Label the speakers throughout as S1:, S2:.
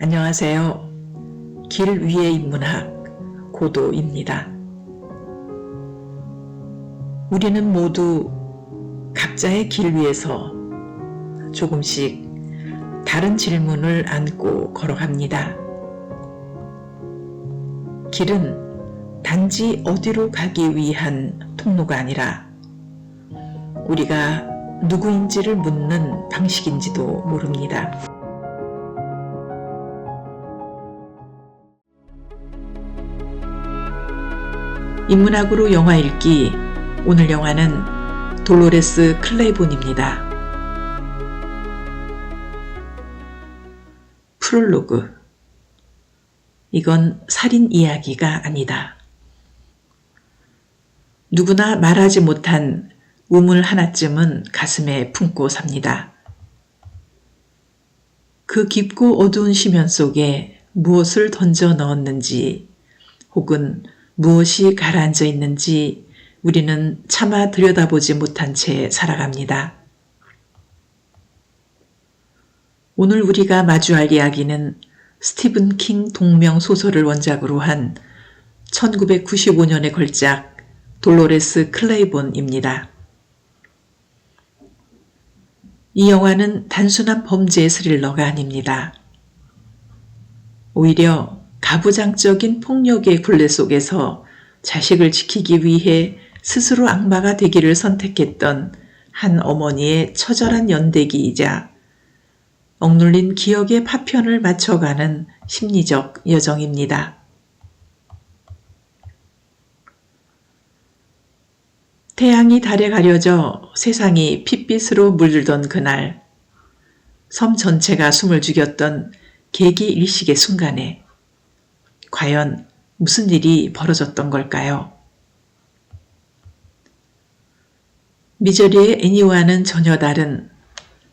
S1: 안녕하세요. 길 위의 인문학 고도입니다. 우리는 모두 각자의 길 위에서 조금씩 다른 질문을 안고 걸어갑니다. 길은 단지 어디로 가기 위한 통로가 아니라 우리가 누구인지를 묻는 방식인지도 모릅니다. 인문학으로 영화 읽기, 오늘 영화는 돌로레스 클레이본입니다. 프롤로그. 이건 살인 이야기가 아니다. 누구나 말하지 못한 우물 하나쯤은 가슴에 품고 삽니다. 그 깊고 어두운 심연 속에 무엇을 던져 넣었는지 혹은 무엇이 가라앉아 있는지 우리는 차마 들여다보지 못한 채 살아갑니다. 오늘 우리가 마주할 이야기는 스티븐 킹 동명 소설을 원작으로 한 1995년의 걸작 돌로레스 클레이본입니다. 이 영화는 단순한 범죄 스릴러가 아닙니다. 오히려 가부장적인 폭력의 굴레 속에서 자식을 지키기 위해 스스로 악마가 되기를 선택했던 한 어머니의 처절한 연대기이자 억눌린 기억의 파편을 맞춰가는 심리적 여정입니다. 태양이 달에 가려져 세상이 핏빛으로 물들던 그날, 섬 전체가 숨을 죽였던 개기일식의 순간에 과연 무슨 일이 벌어졌던 걸까요? 미저리의 애니와는 전혀 다른,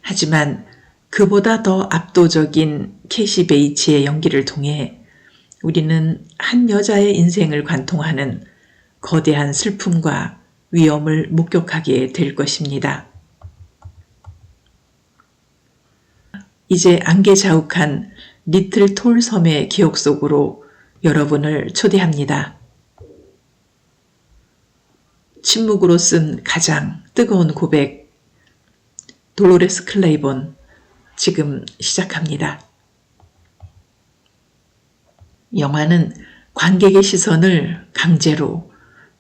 S1: 하지만 그보다 더 압도적인 캐시 베이치의 연기를 통해 우리는 한 여자의 인생을 관통하는 거대한 슬픔과 위험을 목격하게 될 것입니다. 이제 안개 자욱한 리틀 톨 섬의 기억 속으로 여러분을 초대합니다. 침묵으로 쓴 가장 뜨거운 고백, 돌로레스 클레이본, 지금 시작합니다. 영화는 관객의 시선을 강제로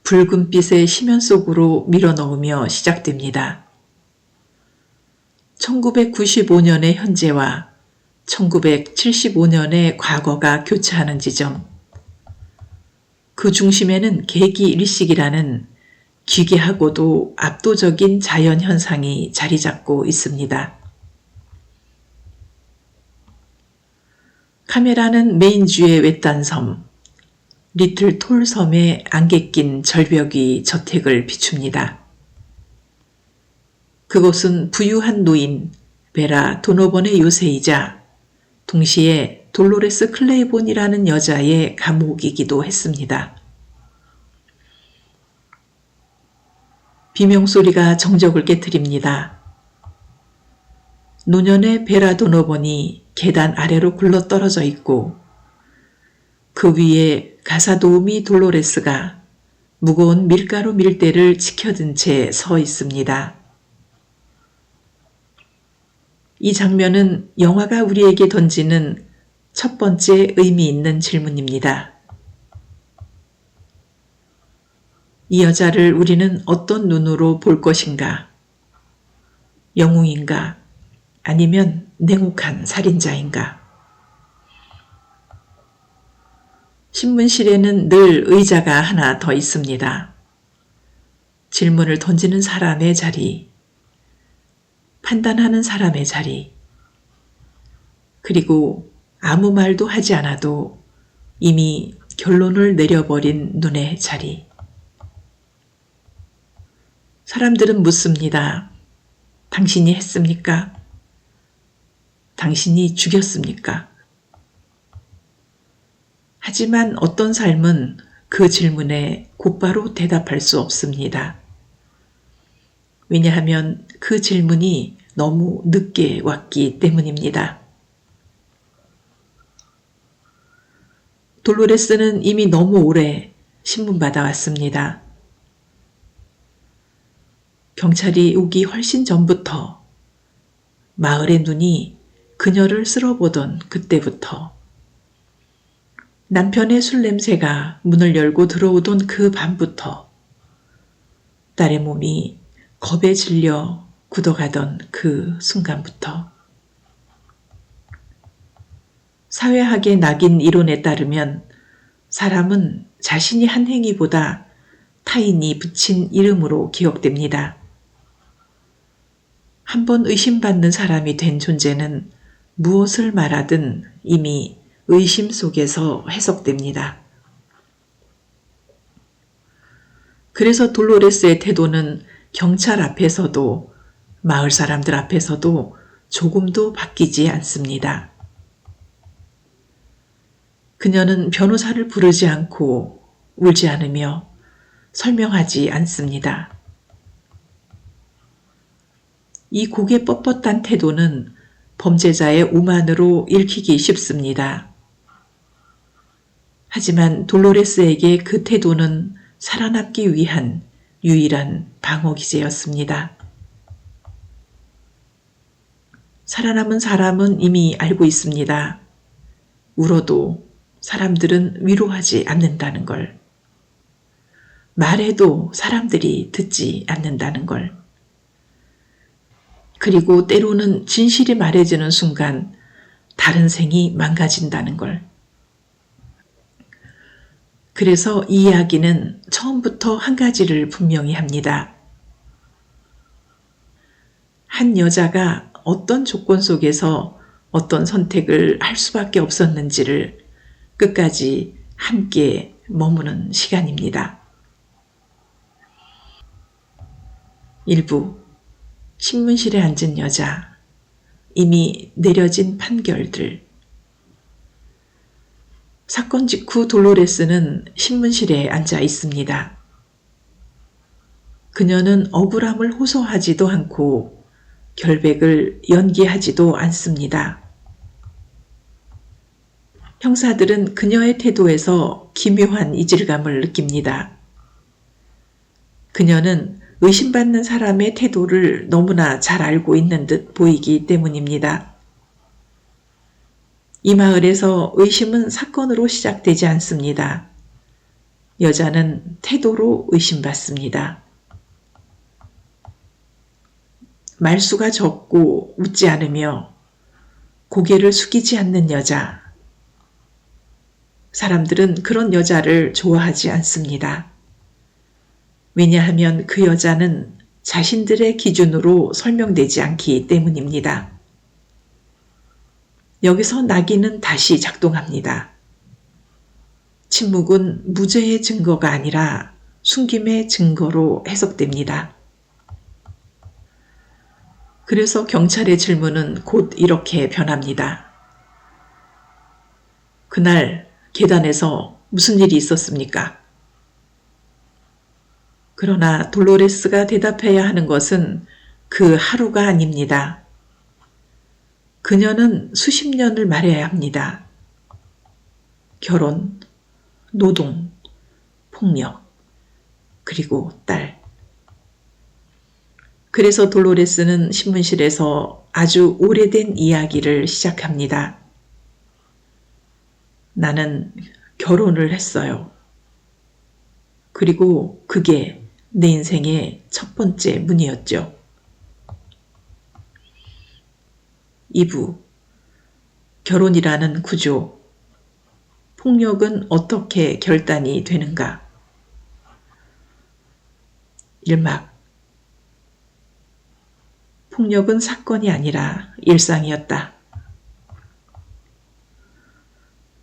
S1: 붉은빛의 심연 속으로 밀어넣으며 시작됩니다. 1995년의 현재와 1975년의 과거가 교차하는 지점, 그 중심에는 개기일식이라는 기괴하고도 압도적인 자연현상이 자리 잡고 있습니다. 카메라는 메인주의 외딴 섬, 리틀 톨 섬의 안개 낀 절벽이 저택을 비춥니다. 그곳은 부유한 노인 베라 도노번의 요새이자 동시에 돌로레스 클레이본이라는 여자의 감옥이기도 했습니다. 비명소리가 정적을 깨트립니다. 노년의 베라 도노번이 계단 아래로 굴러떨어져 있고 그 위에 가사도우미 돌로레스가 무거운 밀가루 밀대를 치켜든 채 서 있습니다. 이 장면은 영화가 우리에게 던지는 첫 번째 의미 있는 질문입니다. 이 여자를 우리는 어떤 눈으로 볼 것인가? 영웅인가? 아니면 냉혹한 살인자인가? 신문실에는 늘 의자가 하나 더 있습니다. 질문을 던지는 사람의 자리, 판단하는 사람의 자리, 그리고 아무 말도 하지 않아도 이미 결론을 내려버린 눈의 자리. 사람들은 묻습니다. 당신이 했습니까? 당신이 죽였습니까? 하지만 어떤 삶은 그 질문에 곧바로 대답할 수 없습니다. 왜냐하면 그 질문이 너무 늦게 왔기 때문입니다. 돌로레스는 이미 너무 오래 신문받아 왔습니다. 경찰이 오기 훨씬 전부터 마을의 눈이 그녀를 쓸어보던 그때부터 남편의 술 냄새가 문을 열고 들어오던 그 밤부터 딸의 몸이 겁에 질려 굳어가던 그 순간부터 사회학의 낙인 이론에 따르면 사람은 자신이 한 행위보다 타인이 붙인 이름으로 기억됩니다. 한번 의심받는 사람이 된 존재는 무엇을 말하든 이미 의심 속에서 해석됩니다. 그래서 돌로레스의 태도는 경찰 앞에서도 마을 사람들 앞에서도 조금도 바뀌지 않습니다. 그녀는 변호사를 부르지 않고 울지 않으며 설명하지 않습니다. 이 고개 뻣뻣한 태도는 범죄자의 오만으로 읽히기 쉽습니다. 하지만 돌로레스에게 그 태도는 살아남기 위한 유일한 방어기제였습니다. 살아남은 사람은 이미 알고 있습니다. 울어도 사람들은 위로하지 않는다는 걸. 말해도 사람들이 듣지 않는다는 걸. 그리고 때로는 진실이 말해지는 순간 다른 생이 망가진다는 걸. 그래서 이 이야기는 처음부터 한 가지를 분명히 합니다. 한 여자가 어떤 조건 속에서 어떤 선택을 할 수밖에 없었는지를 끝까지 함께 머무는 시간입니다. 1부 신문실에 앉은 여자, 이미 내려진 판결들. 사건 직후 돌로레스는 신문실에 앉아 있습니다. 그녀는 억울함을 호소하지도 않고 결백을 연기하지도 않습니다. 형사들은 그녀의 태도에서 기묘한 이질감을 느낍니다. 그녀는 의심받는 사람의 태도를 너무나 잘 알고 있는 듯 보이기 때문입니다. 이 마을에서 의심은 사건으로 시작되지 않습니다. 여자는 태도로 의심받습니다. 말수가 적고 웃지 않으며 고개를 숙이지 않는 여자. 사람들은 그런 여자를 좋아하지 않습니다. 왜냐하면 그 여자는 자신들의 기준으로 설명되지 않기 때문입니다. 여기서 낙인은 다시 작동합니다. 침묵은 무죄의 증거가 아니라 숨김의 증거로 해석됩니다. 그래서 경찰의 질문은 곧 이렇게 변합니다. 그날 계단에서 무슨 일이 있었습니까? 그러나 돌로레스가 대답해야 하는 것은 그 하루가 아닙니다. 그녀는 수십 년을 말해야 합니다. 결혼, 노동, 폭력, 그리고 딸. 그래서 돌로레스는 신문실에서 아주 오래된 이야기를 시작합니다. 나는 결혼을 했어요. 그리고 그게 내 인생의 첫 번째 문이었죠. 2부 결혼이라는 구조. 폭력은 어떻게 결단이 되는가? 1막 폭력은 사건이 아니라 일상이었다.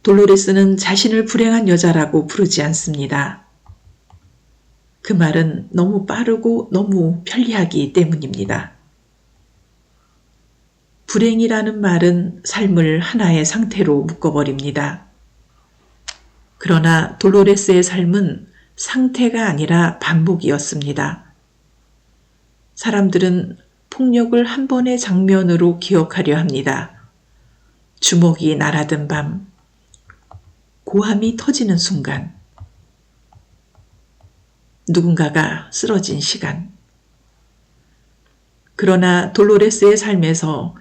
S1: 돌로레스는 자신을 불행한 여자라고 부르지 않습니다. 그 말은 너무 빠르고 너무 편리하기 때문입니다. 불행이라는 말은 삶을 하나의 상태로 묶어버립니다. 그러나 돌로레스의 삶은 상태가 아니라 반복이었습니다. 사람들은 폭력을 한 번의 장면으로 기억하려 합니다. 주먹이 날아든 밤, 고함이 터지는 순간, 누군가가 쓰러진 시간. 그러나 돌로레스의 삶에서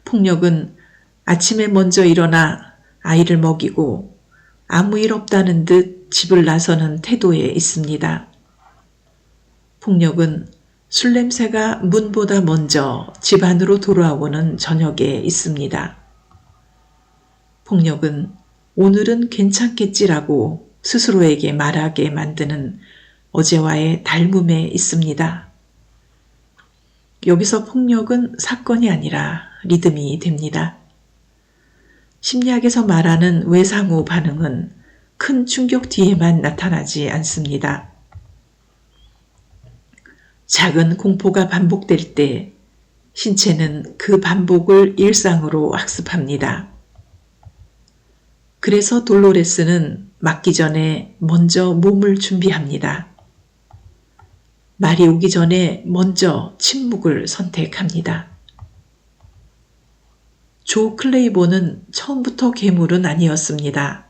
S1: 폭력은 아침에 먼저 일어나 아이를 먹이고 아무 일 없다는 듯 집을 나서는 태도에 있습니다. 폭력은 술 냄새가 문보다 먼저 집 안으로 돌아오는 저녁에 있습니다. 폭력은 오늘은 괜찮겠지라고 스스로에게 말하게 만드는 어제와의 닮음에 있습니다. 여기서 폭력은 사건이 아니라 리듬이 됩니다. 심리학에서 말하는 외상후 반응은 큰 충격 뒤에만 나타나지 않습니다. 작은 공포가 반복될 때 신체는 그 반복을 일상으로 학습합니다. 그래서 돌로레스는 맞기 전에 먼저 몸을 준비합니다. 말이 오기 전에 먼저 침묵을 선택합니다. 조 클레이본은 처음부터 괴물은 아니었습니다.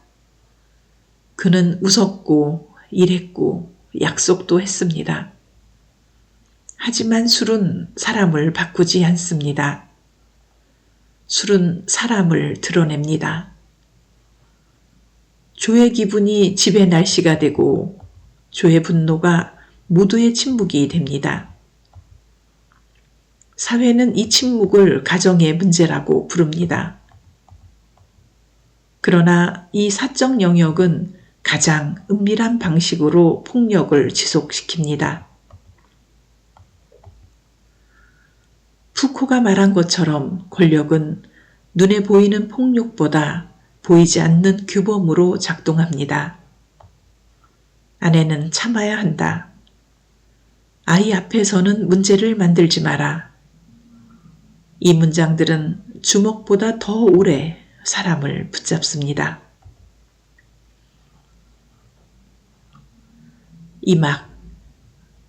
S1: 그는 웃었고 일했고 약속도 했습니다. 하지만 술은 사람을 바꾸지 않습니다. 술은 사람을 드러냅니다. 조의 기분이 집의 날씨가 되고 조의 분노가 모두의 침묵이 됩니다. 사회는 이 침묵을 가정의 문제라고 부릅니다. 그러나 이 사적 영역은 가장 은밀한 방식으로 폭력을 지속시킵니다. 푸코가 말한 것처럼 권력은 눈에 보이는 폭력보다 보이지 않는 규범으로 작동합니다. 아내는 참아야 한다. 아이 앞에서는 문제를 만들지 마라. 이 문장들은 주먹보다 더 오래 사람을 붙잡습니다. 이 막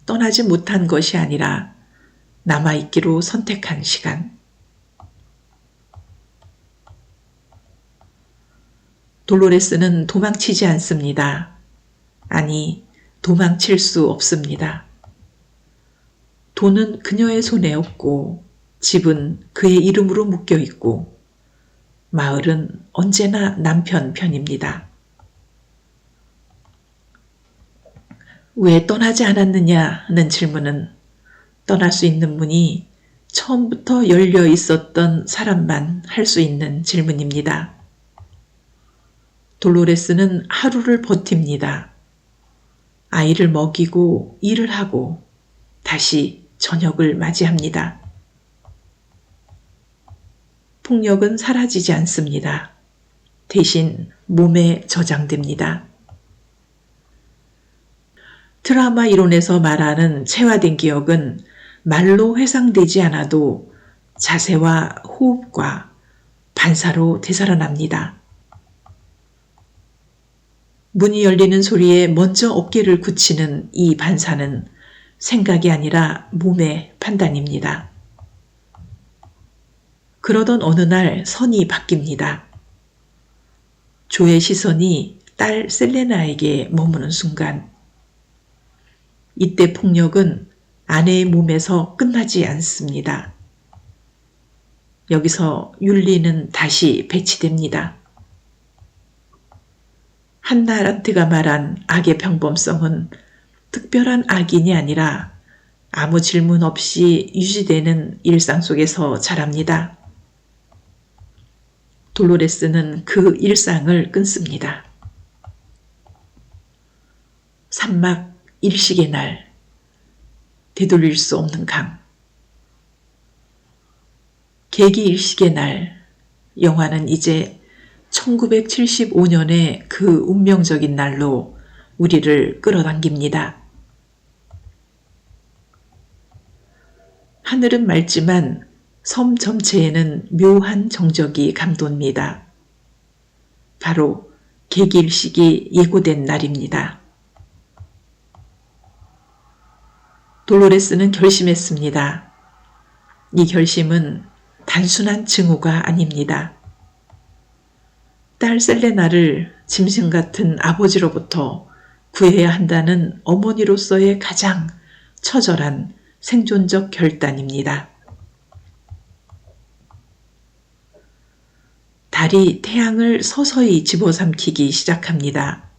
S1: 떠나지 못한 것이 아니라 남아있기로 선택한 시간. 돌로레스는 도망치지 않습니다. 아니, 도망칠 수 없습니다. 돈은 그녀의 손에 없고 집은 그의 이름으로 묶여 있고 마을은 언제나 남편 편입니다. 왜 떠나지 않았느냐는 질문은 떠날 수 있는 문이 처음부터 열려 있었던 사람만 할 수 있는 질문입니다. 돌로레스는 하루를 버팁니다. 아이를 먹이고 일을 하고 다시 저녁을 맞이합니다. 폭력은 사라지지 않습니다. 대신 몸에 저장됩니다. 트라우마 이론에서 말하는 체화된 기억은 말로 회상되지 않아도 자세와 호흡과 반사로 되살아납니다. 문이 열리는 소리에 먼저 어깨를 굳히는 이 반사는 생각이 아니라 몸의 판단입니다. 그러던 어느 날 선이 바뀝니다. 조의 시선이 딸 셀레나에게 머무는 순간 이때 폭력은 아내의 몸에서 끝나지 않습니다. 여기서 윤리는 다시 배치됩니다. 한나 아렌트가 말한 악의 평범성은 특별한 악인이 아니라 아무 질문 없이 유지되는 일상 속에서 자랍니다. 돌로레스는 그 일상을 끊습니다. 산막 일식의 날, 되돌릴 수 없는 강. 계기 일식의 날, 영화는 이제 1975년의 그 운명적인 날로 우리를 끌어당깁니다. 하늘은 맑지만 섬 전체에는 묘한 정적이 감돕니다. 바로 계기일식이 예고된 날입니다. 돌로레스는 결심했습니다. 이 결심은 단순한 증오가 아닙니다. 딸 셀레나를 짐승 같은 아버지로부터 구해야 한다는 어머니로서의 가장 처절한 생존적 결단입니다. 달이 태양을 서서히 집어삼키기 시작합니다.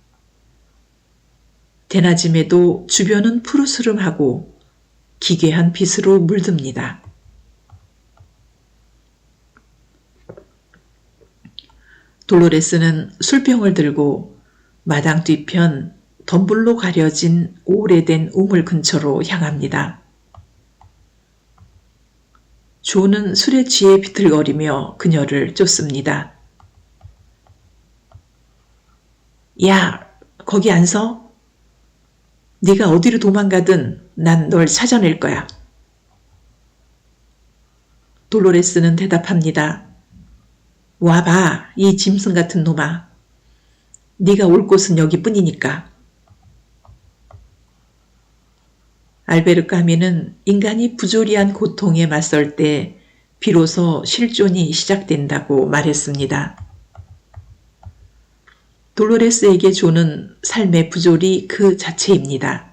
S1: 대낮임에도 주변은 푸르스름하고 기괴한 빛으로 물듭니다. 돌로레스는 술병을 들고 마당 뒤편 덤불로 가려진 오래된 우물 근처로 향합니다. 조는 술에 취해 비틀거리며 그녀를 쫓습니다. 야, 거기 안 서? 네가 어디로 도망가든 난 널 찾아낼 거야. 돌로레스는 대답합니다. 와봐, 이 짐승 같은 놈아. 네가 올 곳은 여기뿐이니까. 알베르 까미는 인간이 부조리한 고통에 맞설 때 비로소 실존이 시작된다고 말했습니다. 돌로레스에게 조는 삶의 부조리 그 자체입니다.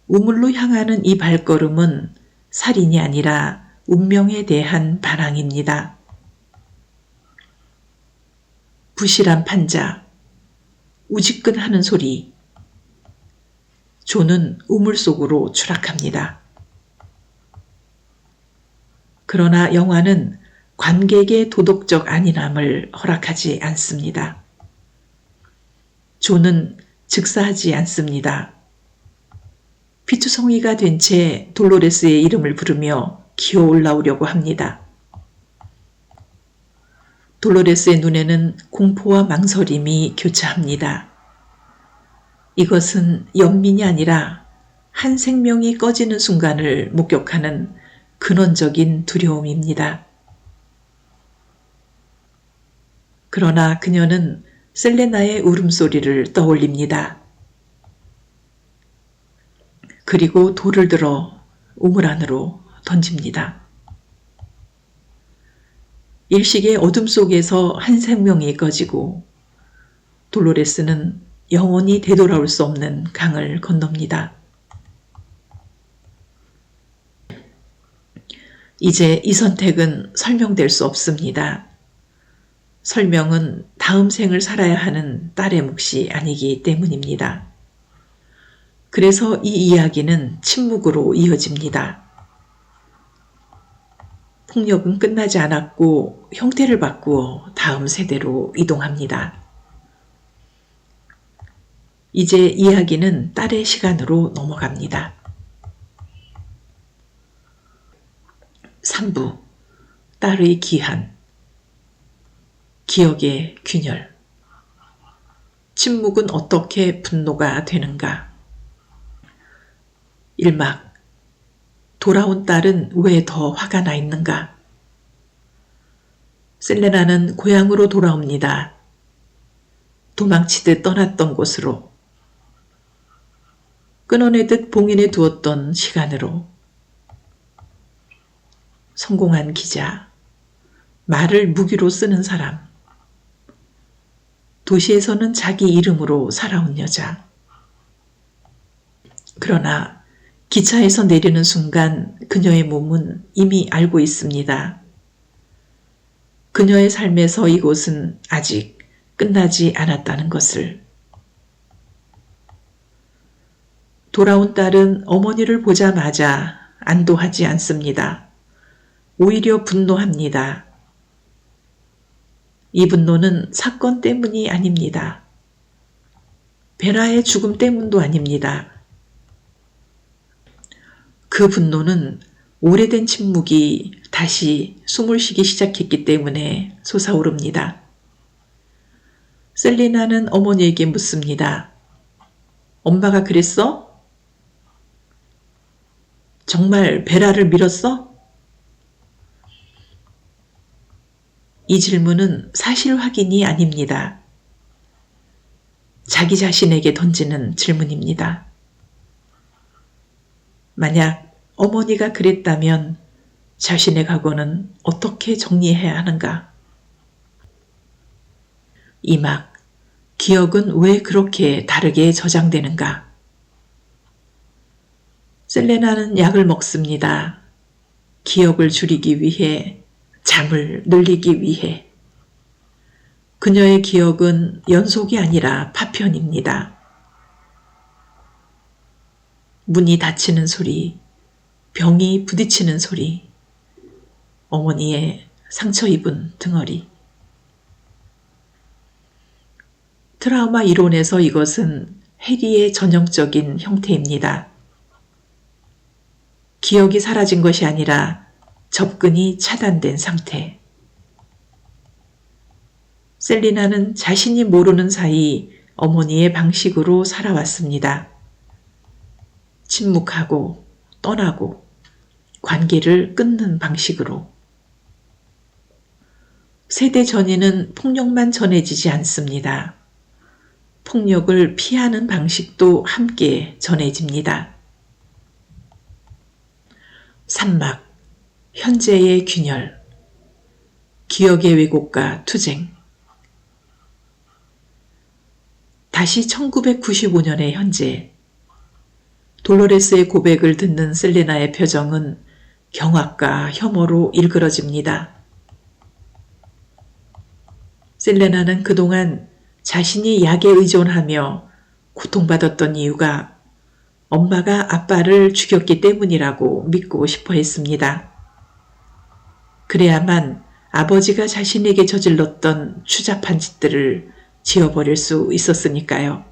S1: 우물로 향하는 이 발걸음은 살인이 아니라 운명에 대한 반항입니다. 부실한 판자, 우지끈하는 소리. 조는 우물 속으로 추락합니다. 그러나 영화는 관객의 도덕적 안일함을 허락하지 않습니다. 조는 즉사하지 않습니다. 피투성이가 된 채 돌로레스의 이름을 부르며 기어 올라오려고 합니다. 돌로레스의 눈에는 공포와 망설임이 교차합니다. 이것은 연민이 아니라 한 생명이 꺼지는 순간을 목격하는 근원적인 두려움입니다. 그러나 그녀는 셀레나의 울음소리를 떠올립니다. 그리고 돌을 들어 우물 안으로 던집니다. 일식의 어둠 속에서 한 생명이 꺼지고 돌로레스는 영원히 되돌아올 수 없는 강을 건넙니다. 이제 이 선택은 설명될 수 없습니다. 설명은 다음 생을 살아야 하는 딸의 몫이 아니기 때문입니다. 그래서 이 이야기는 침묵으로 이어집니다. 폭력은 끝나지 않았고 형태를 바꾸어 다음 세대로 이동합니다. 이제 이야기는 딸의 시간으로 넘어갑니다. 3부 딸의 기한 기억의 균열 침묵은 어떻게 분노가 되는가 1막 돌아온 딸은 왜 더 화가 나 있는가 셀레나는 고향으로 돌아옵니다. 도망치듯 떠났던 곳으로 끊어내듯 봉인해 두었던 시간으로 성공한 기자, 말을 무기로 쓰는 사람, 도시에서는 자기 이름으로 살아온 여자. 그러나 기차에서 내리는 순간 그녀의 몸은 이미 알고 있습니다. 그녀의 삶에서 이곳은 아직 끝나지 않았다는 것을. 돌아온 딸은 어머니를 보자마자 안도하지 않습니다. 오히려 분노합니다. 이 분노는 사건 때문이 아닙니다. 베라의 죽음 때문도 아닙니다. 그 분노는 오래된 침묵이 다시 숨을 쉬기 시작했기 때문에 솟아오릅니다. 셀리나는 어머니에게 묻습니다. 엄마가 그랬어? 정말 베라를 밀었어? 이 질문은 사실 확인이 아닙니다. 자기 자신에게 던지는 질문입니다. 만약 어머니가 그랬다면 자신의 과거는 어떻게 정리해야 하는가? 이막, 기억은 왜 그렇게 다르게 저장되는가? 셀레나는 약을 먹습니다. 기억을 줄이기 위해, 잠을 늘리기 위해. 그녀의 기억은 연속이 아니라 파편입니다. 문이 닫히는 소리, 병이 부딪히는 소리, 어머니의 상처 입은 등허리. 트라우마 이론에서 이것은 해리의 전형적인 형태입니다. 기억이 사라진 것이 아니라 접근이 차단된 상태. 셀리나는 자신이 모르는 사이 어머니의 방식으로 살아왔습니다. 침묵하고 떠나고 관계를 끊는 방식으로. 세대 전이는 폭력만 전해지지 않습니다. 폭력을 피하는 방식도 함께 전해집니다. 산막, 현재의 균열, 기억의 왜곡과 투쟁. 다시 1995년의 현재. 돌로레스의 고백을 듣는 셀레나의 표정은 경악과 혐오로 일그러집니다. 셀레나는 그동안 자신이 약에 의존하며 고통받았던 이유가 엄마가 아빠를 죽였기 때문이라고 믿고 싶어 했습니다. 그래야만 아버지가 자신에게 저질렀던 추잡한 짓들을 지워버릴 수 있었으니까요.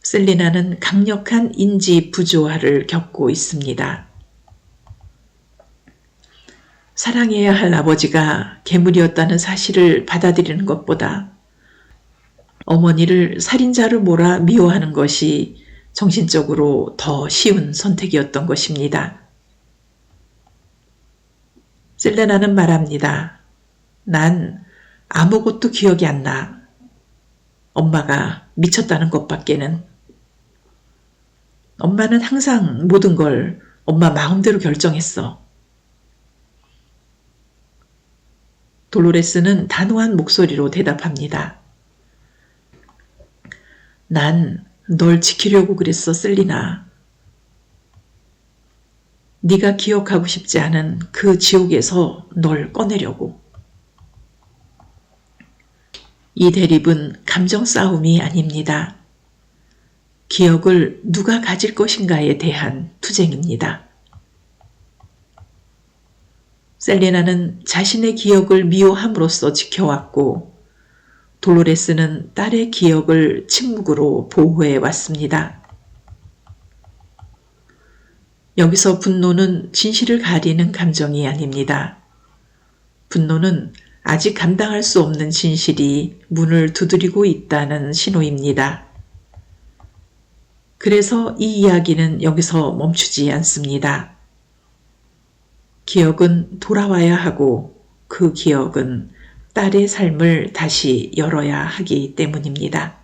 S1: 셀리나는 강력한 인지 부조화를 겪고 있습니다. 사랑해야 할 아버지가 괴물이었다는 사실을 받아들이는 것보다 어머니를 살인자로 몰아 미워하는 것이 정신적으로 더 쉬운 선택이었던 것입니다. 셀레나는 말합니다. 난 아무것도 기억이 안 나. 엄마가 미쳤다는 것밖에는. 엄마는 항상 모든 걸 엄마 마음대로 결정했어. 돌로레스는 단호한 목소리로 대답합니다. 난 널 지키려고 그랬어, 셀리나. 네가 기억하고 싶지 않은 그 지옥에서 널 꺼내려고. 이 대립은 감정 싸움이 아닙니다. 기억을 누가 가질 것인가에 대한 투쟁입니다. 셀레나는 자신의 기억을 미워함으로써 지켜왔고 돌로레스는 딸의 기억을 침묵으로 보호해 왔습니다. 여기서 분노는 진실을 가리는 감정이 아닙니다. 분노는 아직 감당할 수 없는 진실이 문을 두드리고 있다는 신호입니다. 그래서 이 이야기는 여기서 멈추지 않습니다. 기억은 돌아와야 하고 그 기억은 딸의 삶을 다시 열어야 하기 때문입니다.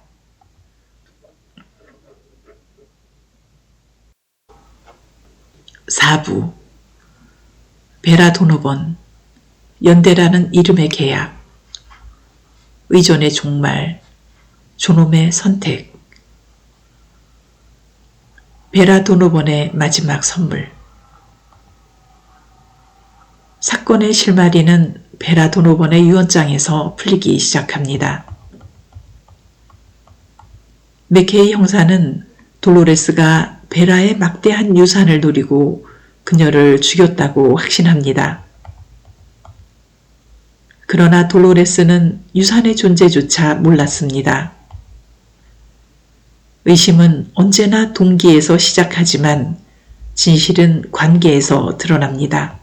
S1: (4부) 베라 도노번, 연대라는 이름의 계약, 의존의 종말, 존엄의 선택, 베라 도노번의 마지막 선물. 사건의 실마리는 베라 도노번의 유언장에서 풀리기 시작합니다. 맥케이 형사는 돌로레스가 베라의 막대한 유산을 노리고 그녀를 죽였다고 확신합니다. 그러나 돌로레스는 유산의 존재조차 몰랐습니다. 의심은 언제나 동기에서 시작하지만 진실은 관계에서 드러납니다.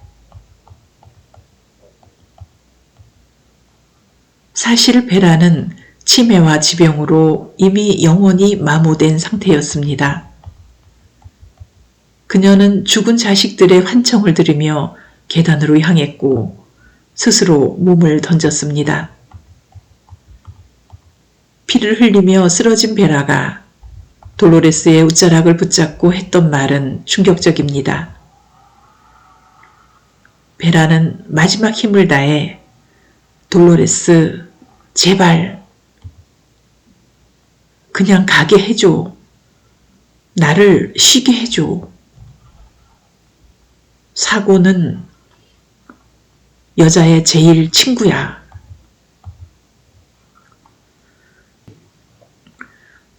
S1: 사실 베라는 치매와 지병으로 이미 영원히 마모된 상태였습니다. 그녀는 죽은 자식들의 환청을 들으며 계단으로 향했고 스스로 몸을 던졌습니다. 피를 흘리며 쓰러진 베라가 돌로레스의 웃자락을 붙잡고 했던 말은 충격적입니다. 베라는 마지막 힘을 다해 돌로레스, 제발 그냥 가게 해줘. 나를 쉬게 해줘. 사고는 여자의 제일 친구야.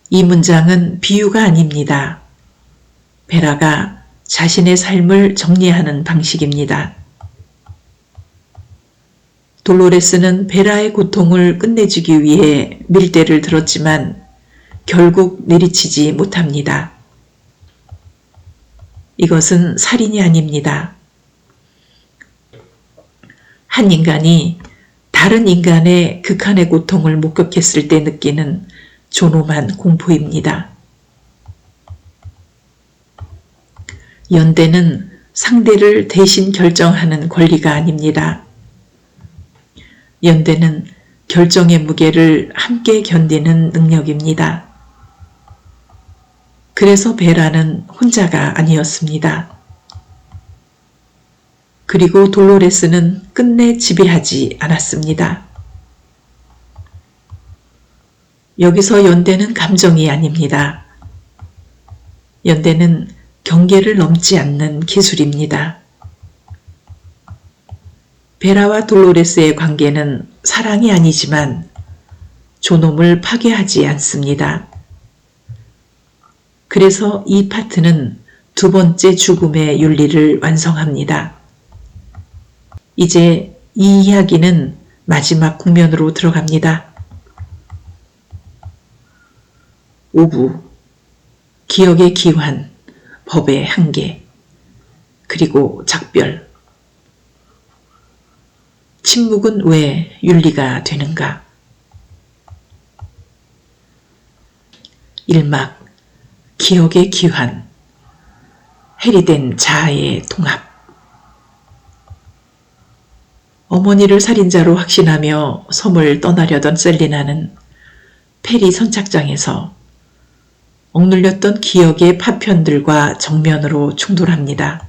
S1: 이 문장은 비유가 아닙니다. 베라가 자신의 삶을 정리하는 방식입니다. 돌로레스는 베라의 고통을 끝내주기 위해 밀대를 들었지만 결국 내리치지 못합니다. 이것은 살인이 아닙니다. 한 인간이 다른 인간의 극한의 고통을 목격했을 때 느끼는 존엄한 공포입니다. 연대는 상대를 대신 결정하는 권리가 아닙니다. 연대는 결정의 무게를 함께 견디는 능력입니다. 그래서 베라는 혼자가 아니었습니다. 그리고 돌로레스는 끝내 지배하지 않았습니다. 여기서 연대는 감정이 아닙니다. 연대는 경계를 넘지 않는 기술입니다. 베라와 돌로레스의 관계는 사랑이 아니지만 존엄을 파괴하지 않습니다. 그래서 이 파트는 두 번째 죽음의 윤리를 완성합니다. 이제 이 이야기는 마지막 국면으로 들어갑니다. 5부, 기억의 기환, 법의 한계, 그리고 작별. 침묵은 왜 윤리가 되는가? 1막, 기억의 기환, 해리된 자아의 통합. 어머니를 살인자로 확신하며 섬을 떠나려던 셀리나는 페리 선착장에서 억눌렸던 기억의 파편들과 정면으로 충돌합니다.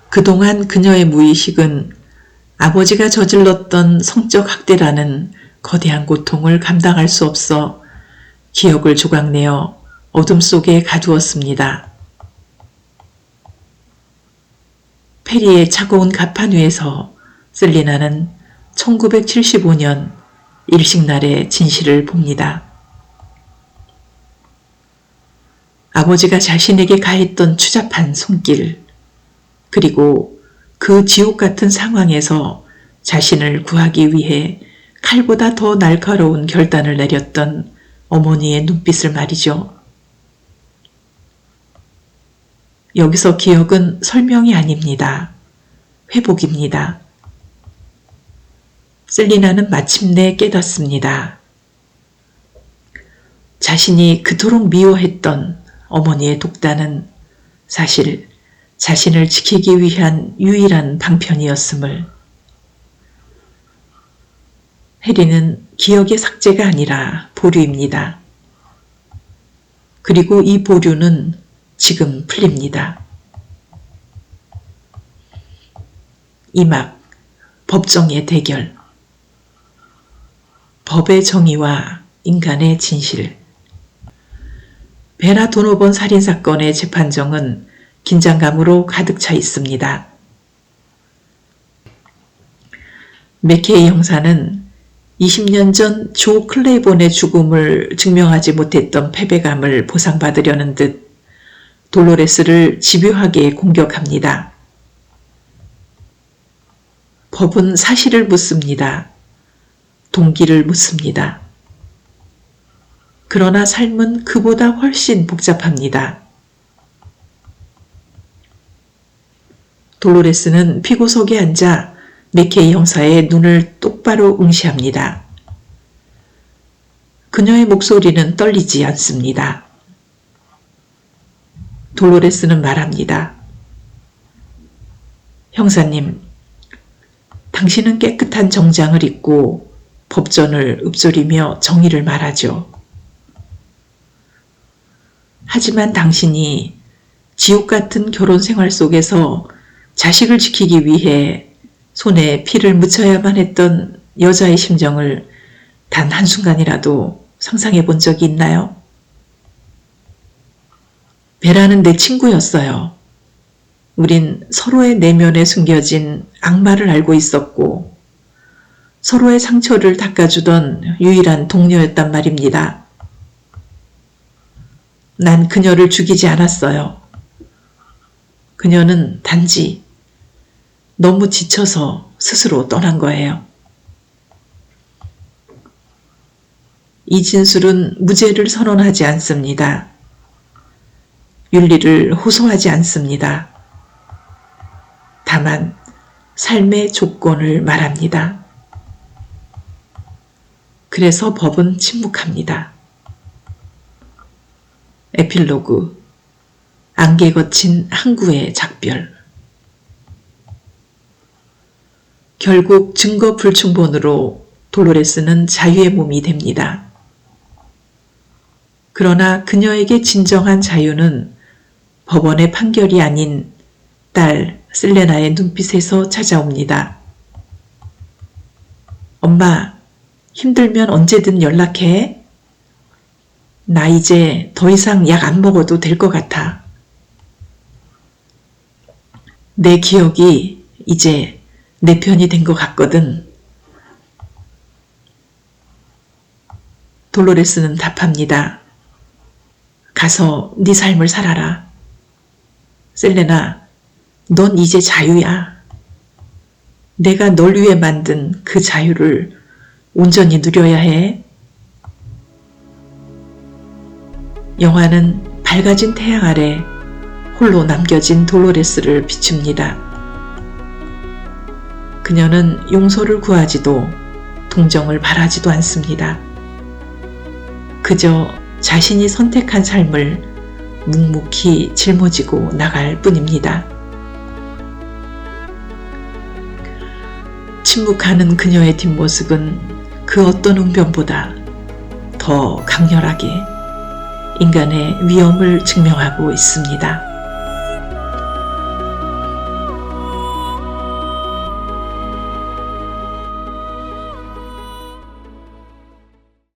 S1: 그동안 그녀의 무의식은 아버지가 저질렀던 성적 학대라는 거대한 고통을 감당할 수 없어 기억을 조각내어 어둠 속에 가두었습니다. 페리의 차가운 가판 위에서 셀리나는 1975년 일식날의 진실을 봅니다. 아버지가 자신에게 가했던 추잡한 손길, 그리고 그 지옥 같은 상황에서 자신을 구하기 위해 칼보다 더 날카로운 결단을 내렸던 어머니의 눈빛을 말이죠. 여기서 기억은 설명이 아닙니다. 회복입니다. 셀리나는 마침내 깨닫습니다. 자신이 그토록 미워했던 어머니의 독단은 사실 자신을 지키기 위한 유일한 방편이었음을. 해리는 기억의 삭제가 아니라 보류입니다. 그리고 이 보류는 지금 풀립니다. 2막, 법정의 대결. 법의 정의와 인간의 진실. 베라 도노번 살인사건의 재판정은 긴장감으로 가득 차 있습니다. 맥케이 형사는 20년 전 조 클레이본의 죽음을 증명하지 못했던 패배감을 보상받으려는 듯 돌로레스를 집요하게 공격합니다. 법은 사실을 묻습니다. 동기를 묻습니다. 그러나 삶은 그보다 훨씬 복잡합니다. 돌로레스는 피고석에 앉아 맥케이 형사의 눈을 똑바로 응시합니다. 그녀의 목소리는 떨리지 않습니다. 돌로레스는 말합니다. 형사님, 당신은 깨끗한 정장을 입고 법전을 읊조리며 정의를 말하죠. 하지만 당신이 지옥 같은 결혼 생활 속에서 자식을 지키기 위해 손에 피를 묻혀야만 했던 여자의 심정을 단 한순간이라도 상상해 본 적이 있나요? 베라는 내 친구였어요. 우린 서로의 내면에 숨겨진 악마를 알고 있었고 서로의 상처를 닦아주던 유일한 동료였단 말입니다. 난 그녀를 죽이지 않았어요. 그녀는 단지 너무 지쳐서 스스로 떠난 거예요. 이진술은 무죄를 선언하지 않습니다. 윤리를 호소하지 않습니다. 다만 삶의 조건을 말합니다. 그래서 법은 침묵합니다. 에필로그, 안개 거친 항구의 작별. 결국 증거 불충분으로 돌로레스는 자유의 몸이 됩니다. 그러나 그녀에게 진정한 자유는 법원의 판결이 아닌 딸 셀레나의 눈빛에서 찾아옵니다. 엄마, 힘들면 언제든 연락해. 나 이제 더 이상 약 안 먹어도 될 것 같아. 내 기억이 이제 내 편이 된 것 같거든. 돌로레스는 답합니다. 가서 네 삶을 살아라. 셀레나, 넌 이제 자유야. 내가 널 위해 만든 그 자유를 온전히 누려야 해. 영화는 밝아진 태양 아래 홀로 남겨진 돌로레스를 비춥니다. 그녀는 용서를 구하지도 동정을 바라지도 않습니다. 그저 자신이 선택한 삶을 묵묵히 짊어지고 나갈 뿐입니다. 침묵하는 그녀의 뒷모습은 그 어떤 웅변보다 더 강렬하게 인간의 위험을 증명하고 있습니다.